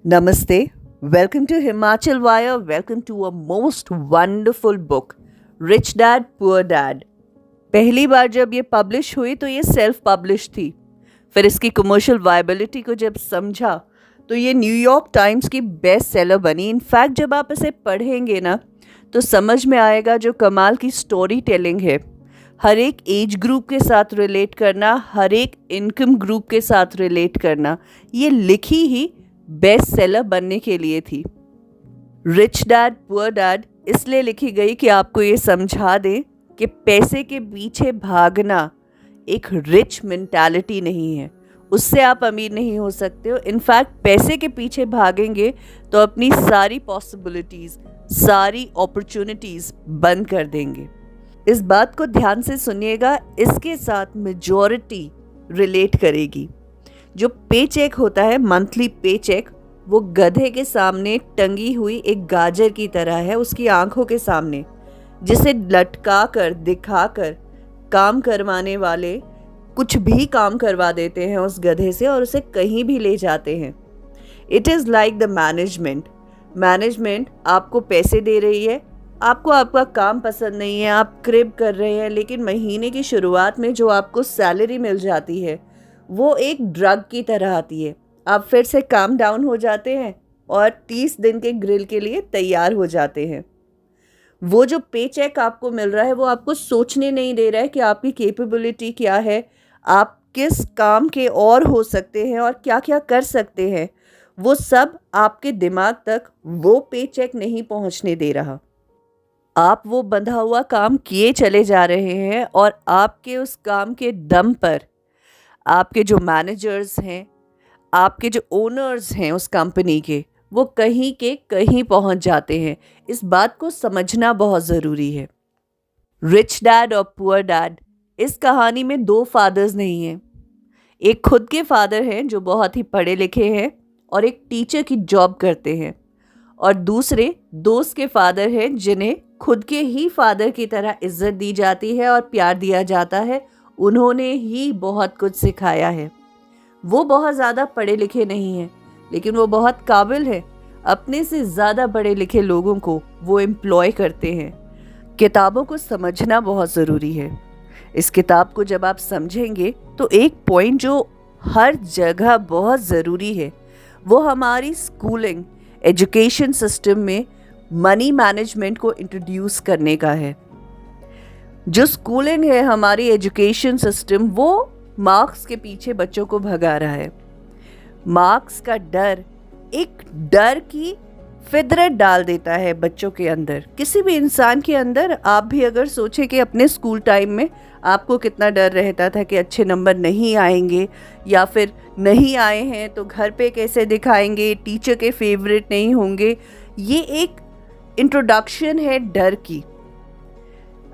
Namaste. Welcome to Himachal Wire. Welcome to a most wonderful book, Rich Dad, Poor Dad. पहली बार जब ये publish हुई तो ये सेल्फ पब्लिश थी. फिर इसकी कमर्शियल वायबिलिटी को जब समझा तो ये न्यूयॉर्क टाइम्स की बेस्ट सेलर बनी. इनफैक्ट जब आप इसे पढ़ेंगे ना तो समझ में आएगा जो कमाल की स्टोरी टेलिंग है. हर एक एज ग्रुप के साथ रिलेट करना, हर एक इनकम ग्रुप के साथ रिलेट करना, ये लिखी ही बेस्ट सेलर बनने के लिए थी. रिच डैड पुअर डैड इसलिए लिखी गई कि आपको ये समझा दे कि पैसे के पीछे भागना एक रिच मेंटालिटी नहीं है. उससे आप अमीर नहीं हो सकते हो. इनफैक्ट पैसे के पीछे भागेंगे तो अपनी सारी पॉसिबिलिटीज़, सारी अपॉर्चुनिटीज़ बंद कर देंगे. इस बात को ध्यान से सुनिएगा. इसके साथ मेजॉरिटी रिलेट करेगी. जो पे चेक होता है, मंथली पे चेक, वो गधे के सामने टंगी हुई एक गाजर की तरह है, उसकी आंखों के सामने, जिसे लटका कर दिखा कर काम करवाने वाले कुछ भी काम करवा देते हैं उस गधे से और उसे कहीं भी ले जाते हैं. It is like the management आपको पैसे दे रही है, आपको आपका काम पसंद नहीं है, आप क्रिब कर रहे हैं, लेकिन महीने की शुरुआत में जो आपको सैलरी मिल जाती है वो एक ड्रग की तरह आती है. आप फिर से काम डाउन हो जाते हैं और 30 दिन के ग्रिल के लिए तैयार हो जाते हैं. वो जो पे चेक आपको मिल रहा है वो आपको सोचने नहीं दे रहा है कि आपकी कैपेबिलिटी क्या है, आप किस काम के और हो सकते हैं और क्या क्या कर सकते हैं. वो सब आपके दिमाग तक वो पे चेक नहीं पहुंचने दे रहा. आप वो बंधा हुआ काम किए चले जा रहे हैं और आपके उस काम के दम पर आपके जो मैनेजर्स हैं, आपके जो ओनर्स हैं उस कंपनी के, वो कहीं के कहीं पहुंच जाते हैं. इस बात को समझना बहुत ज़रूरी है. रिच डैड और पुअर डैड, इस कहानी में दो फादर्स नहीं हैं. एक खुद के फादर हैं जो बहुत ही पढ़े लिखे हैं और एक टीचर की जॉब करते हैं, और दूसरे दोस्त के फादर हैं जिन्हें खुद के ही फादर की तरह इज्जत दी जाती है और प्यार दिया जाता है. उन्होंने ही बहुत कुछ सिखाया है. वो बहुत ज़्यादा पढ़े लिखे नहीं हैं, लेकिन वो बहुत काबिल है. अपने से ज़्यादा पढ़े लिखे लोगों को वो एम्प्लॉय करते हैं. किताबों को समझना बहुत ज़रूरी है. इस किताब को जब आप समझेंगे तो एक पॉइंट जो हर जगह बहुत ज़रूरी है वो हमारी स्कूलिंग, एजुकेशन सिस्टम में मनी मैनेजमेंट को इंट्रोड्यूस करने का है. जो स्कूलिंग है, हमारी एजुकेशन सिस्टम, वो मार्क्स के पीछे बच्चों को भगा रहा है. मार्क्स का डर एक डर की फितरत डाल देता है बच्चों के अंदर, किसी भी इंसान के अंदर. आप भी अगर सोचें कि अपने स्कूल टाइम में आपको कितना डर रहता था कि अच्छे नंबर नहीं आएंगे, या फिर नहीं आए हैं तो घर पे कैसे दिखाएंगे, टीचर के फेवरेट नहीं होंगे. ये एक इंट्रोडक्शन है डर की.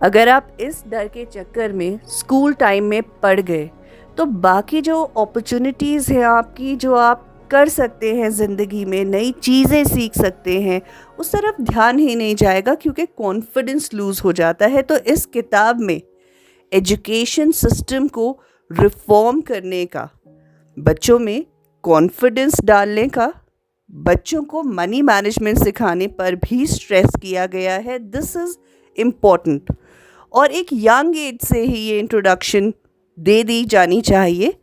अगर आप इस डर के चक्कर में स्कूल टाइम में पड़ गए तो बाकी जो अपॉर्चुनिटीज़ हैं आपकी, जो आप कर सकते हैं ज़िंदगी में, नई चीज़ें सीख सकते हैं, उस तरफ ध्यान ही नहीं जाएगा क्योंकि कॉन्फिडेंस लूज़ हो जाता है. तो इस किताब में एजुकेशन सिस्टम को रिफॉर्म करने का, बच्चों में कॉन्फिडेंस डालने का, बच्चों को मनी मैनेजमेंट सिखाने पर भी स्ट्रेस किया गया है. This is important. और एक यंग एज से ही ये इंट्रोडक्शन दे दी जानी चाहिए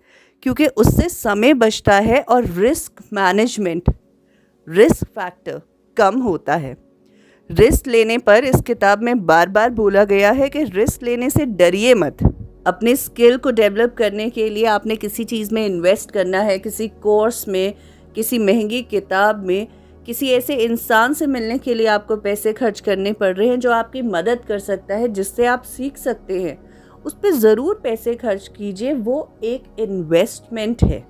क्योंकि उससे समय बचता है और रिस्क मैनेजमेंट, रिस्क फैक्टर कम होता है. रिस्क लेने पर इस किताब में बार बार बोला गया है कि रिस्क लेने से डरिए मत. अपने स्किल को डेवलप करने के लिए आपने किसी चीज़ में इन्वेस्ट करना है, किसी कोर्स में, किसी महंगी किताब में, किसी ऐसे इंसान से मिलने के लिए आपको पैसे खर्च करने पड़ रहे हैं जो आपकी मदद कर सकता है, जिससे आप सीख सकते हैं. उस पर ज़रूर पैसे खर्च कीजिए. वो एक इन्वेस्टमेंट है.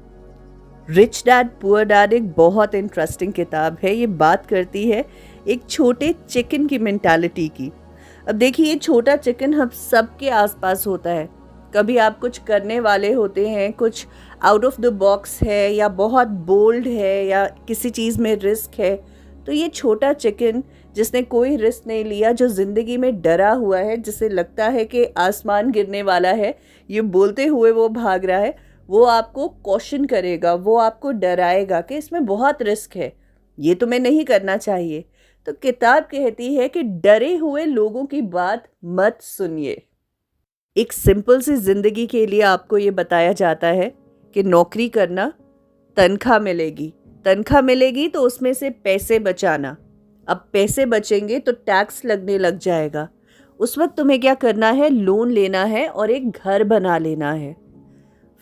रिच डैड पुअर डैड एक बहुत इंटरेस्टिंग किताब है. ये बात करती है एक छोटे चिकन की मेंटालिटी की. अब देखिए, ये छोटा चिकन हम सबके आसपास होता है. कभी आप कुछ करने वाले होते हैं, कुछ आउट ऑफ द बॉक्स है या बहुत बोल्ड है या किसी चीज़ में रिस्क है, तो ये छोटा चिकन जिसने कोई रिस्क नहीं लिया, जो ज़िंदगी में डरा हुआ है, जिसे लगता है कि आसमान गिरने वाला है, ये बोलते हुए वो भाग रहा है, वो आपको कॉशन करेगा, वो आपको डराएगा कि इसमें बहुत रिस्क है, ये तुम्हें नहीं करना चाहिए। तो किताब कहती है कि डरे हुए लोगों की बात मत सुनिए। एक सिंपल सी ज़िंदगी के लिए आपको ये बताया जाता है कि नौकरी करना, तनख्वाह मिलेगी तो उसमें से पैसे बचाना। अब पैसे बचेंगे तो टैक्स लगने लग जाएगा। उस वक्त तुम्हें क्या करना है, लोन लेना है और एक घर बना लेना है।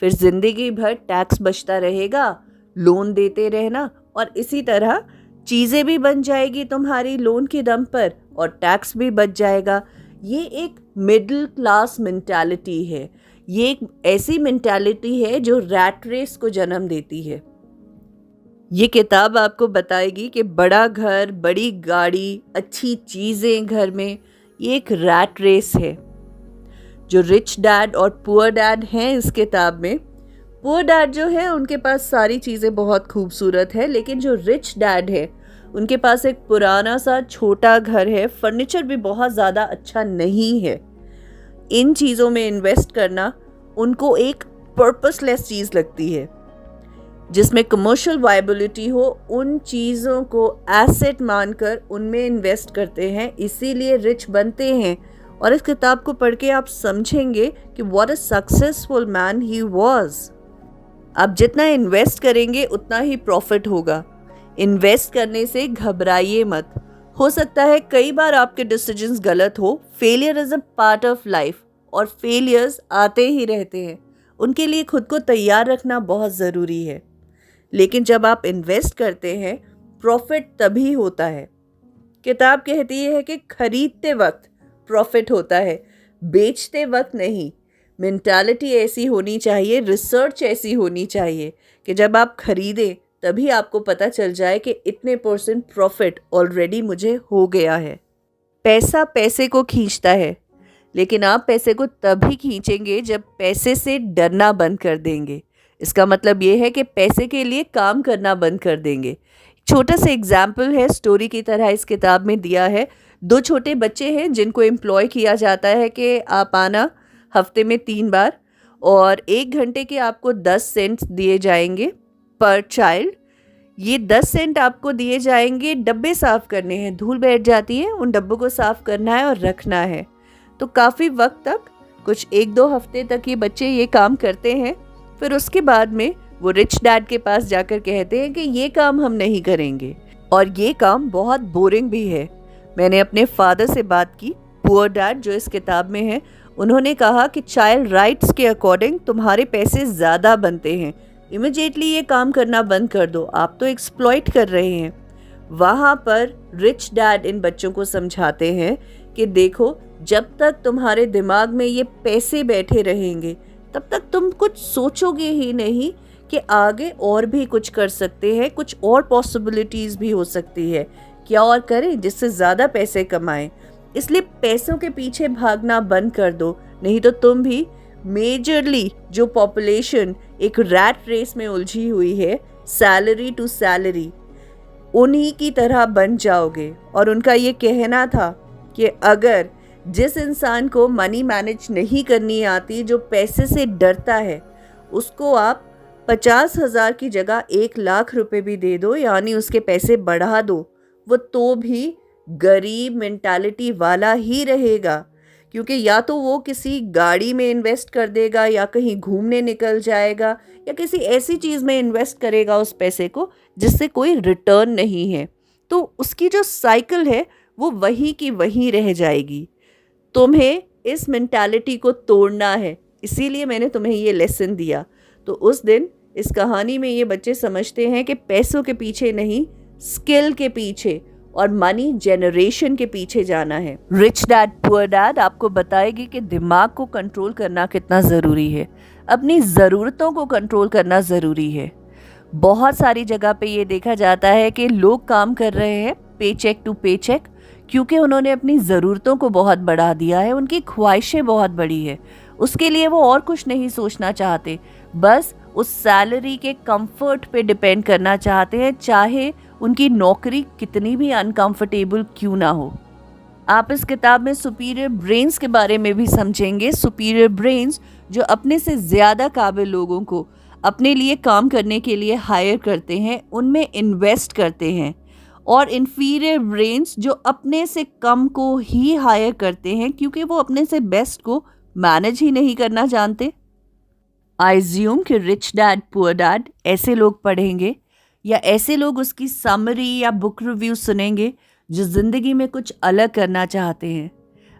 फिर ज़िंदगी भर टैक्स बचता रहेगा, लोन देते रहना और इसी तरह चीज़ें भी बन जाएगी तुम्हारी लोन के दम पर और टैक्स भी बच जाएगा। ये एक मिडिल क्लास मेंटालिटी है। ये एक ऐसी मेंटालिटी है जो रैट रेस को जन्म देती है। ये किताब आपको बताएगी कि बड़ा घर, बड़ी गाड़ी, अच्छी चीज़ें घर में, ये एक रैट रेस है। जो रिच डैड और पुअर डैड हैं इस किताब में, पुअर डैड जो है उनके पास सारी चीज़ें बहुत खूबसूरत है, लेकिन जो रिच डैड है उनके पास एक पुराना सा छोटा घर है, फर्नीचर भी बहुत ज़्यादा अच्छा नहीं है। इन चीज़ों में इन्वेस्ट करना उनको एक पर्पसलेस चीज़ लगती है। जिसमें कमर्शियल वायबिलिटी हो, उन चीज़ों को एसेट मानकर उनमें इन्वेस्ट करते हैं, इसीलिए रिच बनते हैं। और इस किताब को पढ़ के आप समझेंगे कि what a successful man he was. आप जितना इन्वेस्ट करेंगे उतना ही प्रॉफिट होगा। इन्वेस्ट करने से घबराइए मत। हो सकता है कई बार आपके डिसीजंस गलत हो। Failure is a part of life और फेलियर्स आते ही रहते हैं। उनके लिए खुद को तैयार रखना बहुत ज़रूरी है। लेकिन जब आप इन्वेस्ट करते हैं, प्रॉफिट तभी होता है। किताब कहती है कि खरीदते वक्त प्रॉफिट होता है, बेचते वक्त नहीं। मेंटालिटी ऐसी होनी चाहिए, रिसर्च ऐसी होनी चाहिए कि जब आप खरीदें तभी आपको पता चल जाए कि इतने % प्रॉफिट ऑलरेडी मुझे हो गया है। पैसा पैसे को खींचता है, लेकिन आप पैसे को तभी खींचेंगे जब पैसे से डरना बंद कर देंगे। इसका मतलब ये है कि पैसे के लिए काम करना बंद कर देंगे। छोटा सा एग्जाम्पल है, स्टोरी की तरह इस किताब में दिया है। 2 छोटे बच्चे हैं जिनको एम्प्लॉय किया जाता है कि आप आना हफ्ते में 3 बार और 1 घंटे के आपको 10 सेंट दिए जाएंगे पर चाइल्ड। ये 10 सेंट आपको दिए जाएंगे डब्बे साफ़ करने हैं, धूल बैठ जाती है, उन डब्बों को साफ़ करना है और रखना है। तो काफ़ी वक्त तक, कुछ 1-2 हफ्ते तक ये बच्चे ये काम करते हैं। फिर उसके बाद में वो रिच डैड के पास जाकर कहते हैं कि ये काम हम नहीं करेंगे और ये काम बहुत बोरिंग भी है। मैंने अपने फादर से बात की, पुअर डैड जो इस किताब में है, उन्होंने कहा कि चाइल्ड राइट्स के अकॉर्डिंग तुम्हारे पैसे ज़्यादा बनते हैं, इमीडिएटली ये काम करना बंद कर दो, आप तो एक्सप्लॉइट कर रहे हैं। वहाँ पर रिच डैड इन बच्चों को समझाते हैं कि देखो, जब तक तुम्हारे दिमाग में ये पैसे बैठे रहेंगे तब तक तुम कुछ सोचोगे ही नहीं कि आगे और भी कुछ कर सकते हैं, कुछ और पॉसिबिलिटीज़ भी हो सकती है, क्या और करें जिससे ज़्यादा पैसे कमाएं। इसलिए पैसों के पीछे भागना बंद कर दो, नहीं तो तुम भी मेजरली जो पॉपुलेशन एक रैट रेस में उलझी हुई है, सैलरी टू सैलरी, उन्हीं की तरह बन जाओगे। और उनका ये कहना था कि अगर जिस इंसान को मनी मैनेज नहीं करनी आती, जो पैसे से डरता है, उसको आप 50,000 की जगह 1 लाख रुपए भी दे दो, यानी उसके पैसे बढ़ा दो, वो तो भी गरीब मेंटालिटी वाला ही रहेगा। क्योंकि या तो वो किसी गाड़ी में इन्वेस्ट कर देगा, या कहीं घूमने निकल जाएगा, या किसी ऐसी चीज़ में इन्वेस्ट करेगा उस पैसे को जिससे कोई रिटर्न नहीं है। तो उसकी जो साइकिल है वो वही की वहीं रह जाएगी। तुम्हें इस मेंटालिटी को तोड़ना है, इसीलिए मैंने तुम्हें ये लेसन दिया। तो उस दिन इस कहानी में ये बच्चे समझते हैं कि पैसों के पीछे नहीं, स्किल के पीछे और मनी जनरेशन के पीछे जाना है। रिच डैड पुअर डैड आपको बताएगी कि दिमाग को कंट्रोल करना कितना ज़रूरी है, अपनी ज़रूरतों को कंट्रोल करना ज़रूरी है। बहुत सारी जगह पे ये देखा जाता है कि लोग काम कर रहे हैं पे चेक टू पे चेक, क्योंकि उन्होंने अपनी ज़रूरतों को बहुत बढ़ा दिया है, उनकी ख्वाहिशें बहुत बड़ी है, उसके लिए वो और कुछ नहीं सोचना चाहते, बस उस सैलरी के कंफर्ट पे डिपेंड करना चाहते हैं, चाहे उनकी नौकरी कितनी भी अनकंफर्टेबल क्यों ना हो। आप इस किताब में सुपीरियर ब्रेन्स के बारे में भी समझेंगे। सुपीरियर ब्रेन्स जो अपने से ज़्यादा काबिल लोगों को अपने लिए काम करने के लिए हायर करते हैं, उनमें इन्वेस्ट करते हैं, और इन्फीरियर ब्रेन्स जो अपने से कम को ही हायर करते हैं क्योंकि वो अपने से बेस्ट को मैनेज ही नहीं करना जानते। आई ज्यूम कि रिच डैड पुअर डैड ऐसे लोग पढ़ेंगे या ऐसे लोग उसकी समरी या बुक रिव्यू सुनेंगे जो ज़िंदगी में कुछ अलग करना चाहते हैं।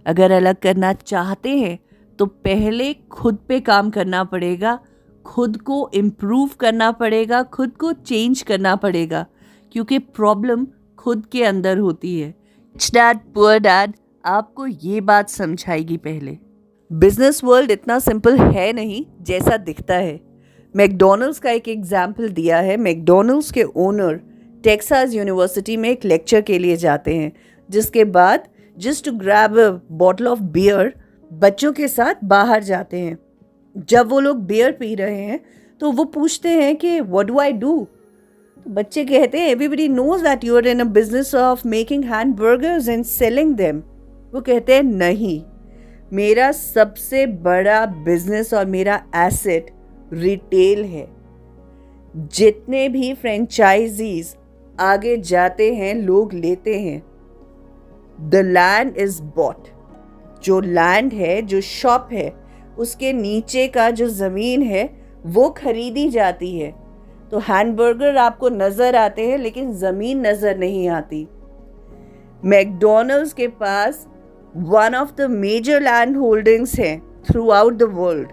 अगर अलग करना चाहते हैं तो पहले खुद पे काम करना पड़ेगा, खुद को इम्प्रूव करना पड़ेगा, खुद को चेंज करना पड़ेगा, क्योंकि प्रॉब्लम खुद के अंदर होती है। रिच डैड पुअर डैड आपको ये बात समझाएगी। पहले बिजनेस वर्ल्ड इतना सिंपल है नहीं जैसा दिखता है। मैकडॉनल्ड्स का एक एग्जाम्पल दिया है। मैकडॉनल्ड्स के ओनर टेक्सास यूनिवर्सिटी में एक लेक्चर के लिए जाते हैं, जिसके बाद just to grab a bottle of beer बच्चों के साथ बाहर जाते हैं। जब वो लोग बियर पी रहे हैं तो वो पूछते हैं कि व्हाट डू आई डू। तो बच्चे कहते हैं everybody knows that you are in a business of making hamburgers and selling them. वो कहते हैं नहीं, मेरा सबसे बड़ा बिजनेस और मेरा एसेट रिटेल है। जितने भी फ्रेंचाइजीज आगे जाते हैं लोग लेते हैं। The land is bought. जो लैंड है, जो शॉप है, उसके नीचे का जो ज़मीन है वो खरीदी जाती है। तो हैमबर्गर आपको नज़र आते हैं लेकिन ज़मीन नज़र नहीं आती। मैकडॉनल्ड्स के पास one of the major land holdings हैं थ्रू आउट द वर्ल्ड।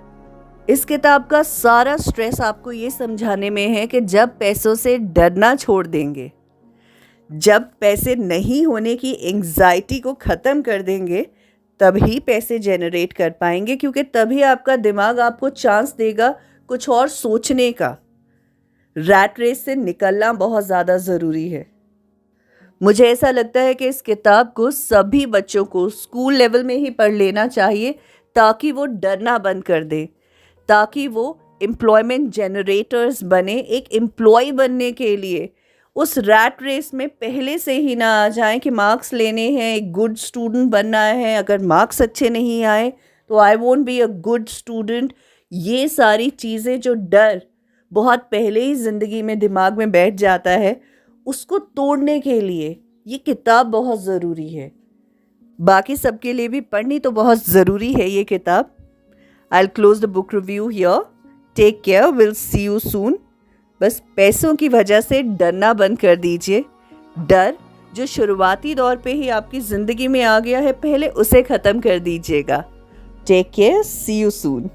इस किताब का सारा स्ट्रेस आपको ये समझाने में है कि जब पैसों से डरना छोड़ देंगे, जब पैसे नहीं होने की एंग्जाइटी को ख़त्म कर देंगे, तभी पैसे जनरेट कर पाएंगे, क्योंकि तभी आपका दिमाग आपको चांस देगा कुछ और सोचने का। रैट रेस से निकलना बहुत ज़्यादा ज़रूरी है। मुझे ऐसा लगता है कि इस किताब को सभी बच्चों को स्कूल लेवल में ही पढ़ लेना चाहिए, ताकि वो डरना बंद कर दें, ताकि वो एम्प्लॉयमेंट जनरेटर्स बने। एक एम्प्लॉय बनने के लिए उस रैट रेस में पहले से ही ना आ जाएं कि मार्क्स लेने हैं, एक गुड स्टूडेंट बनना है। अगर मार्क्स अच्छे नहीं आए तो I won't be a good student. ये सारी चीज़ें, जो डर बहुत पहले ही ज़िंदगी में दिमाग में बैठ जाता है, उसको तोड़ने के लिए ये किताब बहुत ज़रूरी है। बाकी सबके लिए भी पढ़नी तो बहुत ज़रूरी है ये किताब। I'll close the book review here. Take care. We'll see you soon. बस पैसों की वजह से डरना बंद कर दीजिए। डर जो शुरुआती दौर पे ही आपकी ज़िंदगी में आ गया है, पहले उसे ख़त्म कर दीजिएगा। Take care. See you soon.